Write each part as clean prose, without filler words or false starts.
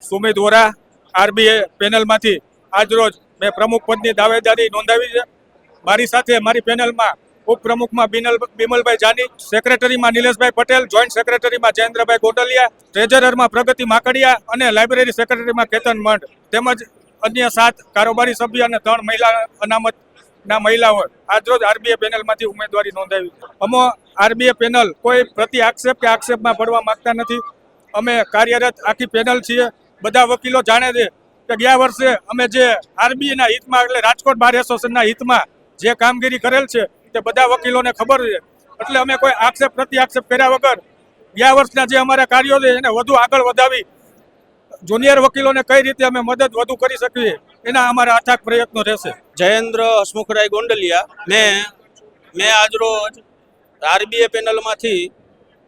સુમિત વોરા આરબીએ પેનલમાંથી આજરોજ મેં પ્રમુખ પદની દાવેદારી નોંધાવી છે. મારી સાથે મારી પેનલમાં ઉપપ્રમુખમાં બિમલભાઈ જાની, સેક્રેટરીમાં નિલેશભાઈ પટેલ, જોઈન્ટ સેક્રેટરીમાં જયેન્દ્રભાઈ ગોટલિયા, ટ્રેઝરરમાં પ્રગતિ માકડિયા અને લાઇબ્રેરી સેક્રેટરીમાં કેતન મંડ તેમજ અન્ય 7 કારોબારી સભ્ય અને 3 મહિલા અનામતના મહિલાઓ આજરોજ આરબીએ પેનલમાંથી ઉમેદવારી નોંધાવી. અમે આરબીએ પેનલ કોઈ પ્રતિ આક્ષેપ કે આક્ષેપમાં પડવા માંગતા નથી. અમે કાર્યરત આખી પેનલ છીએ. બધા વકીલો જાણે છે કે ગયા વર્ષે અમે જે આરબીઆઈના હિતમાં એટલે રાજકોટ બાર એસોસિએશનના હિતમાં જે કામગીરી કરેલ છે તે બધા વકીલોને ખબર છે. એટલે અમે કોઈ આક્ષેપ પ્રતિ આક્ષેપ કર્યા વગર ગયા વર્ષના જે અમારા કાર્યો છે એને વધુ આગળ વધાવી જુનિયર વકીલોને કઈ રીતે અમે મદદ વધુ કરી શકીએ એના અમારા અથાગ પ્રયત્નો રહેશે. જયેન્દ્ર હસમુખરાય ગોંડલિયા. મેં આજરોજ આરબીએ પેનલમાંથી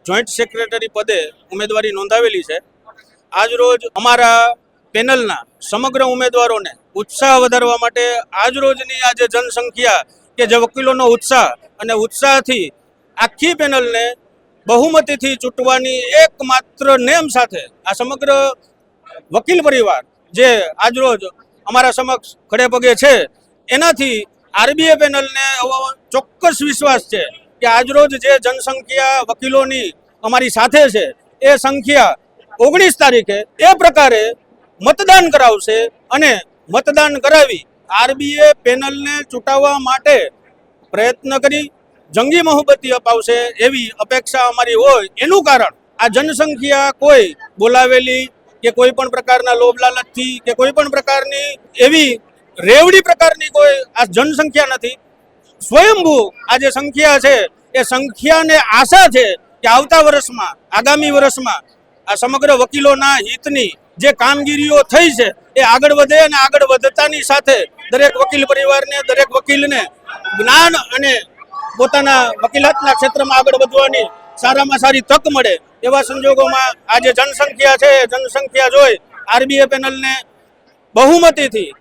જોઈન્ટ સેક્રેટરી પદે ઉમેદવારી નોંધાવેલી છે. આજરોજ અમારા પેનલના સમગ્ર ઉમેદવારોને ઉત્સાહ વધારવા માટે આજરોજની આ જે જનસંખ્યા કે જે વકીલોનો ઉત્સાહ અને ઉત્સાહથી આખી પેનલને બહુમતીથી ચૂંટવાની એકમાત્ર નેમ સાથે આ સમગ્ર વકીલ પરિવાર જે આજરોજ અમારા સમક્ષ ખડે પગે છે, એનાથી આરબીએ પેનલને ચોક્કસ વિશ્વાસ છે કે આજરોજ જે જનસંખ્યા વકીલોની અમારી સાથે છે એ સંખ્યા 19 તારીખે એ પ્રકારે મતદાન કરાવશે અને મતદાન કરાવી આરબીએ પેનલને ચૂંટાવવા માટે પ્રયત્ન કરી જંગી બહુમતી અપાવશે એવી અપેક્ષા અમારી હોય. એનું કારણ આ જનસંખ્યા કોઈ બોલાવેલી કે કોઈ પણ પ્રકારના લોભ લાલચથી કે કોઈ પણ પ્રકારની એવી રેવડી પ્રકારની કોઈ આ જનસંખ્યા નથી. સ્વયંભૂ આ જે સંખ્યા છે એ સંખ્યાને આશા છે કે આવતા વર્ષમાં આગામી વર્ષમાં આ સમગ્ર વકીલોના હિતની જે કામગીરીઓ થઈ છે એ આગળ વધે અને આગળ વધતાની સાથે દરેક વકીલ પરિવારને દરેક વકીલને જ્ઞાન અને પોતાના વકીલાતના ક્ષેત્રમાં આગળ વધવાની સારામાં સારી તક મળે એવા સંજોગોમાં આ જે જનસંખ્યા છે જનસંખ્યા જોઈ આરબીએ પેનલને બહુમતીથી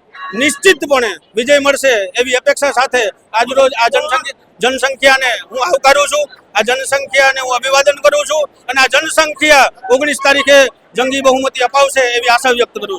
નિશ્ચિતપણે વિજય મળશે એવી અપેક્ષા સાથે આજરોજ આ જનસંખ્યાને હું આવકારું છું. આ જનસંખ્યાને હું અભિવાદન કરું છું અને આ જનસંખ્યા 19 તારીખે જંગી બહુમતી અપાવશે એવી આશા વ્યક્ત કરું છું.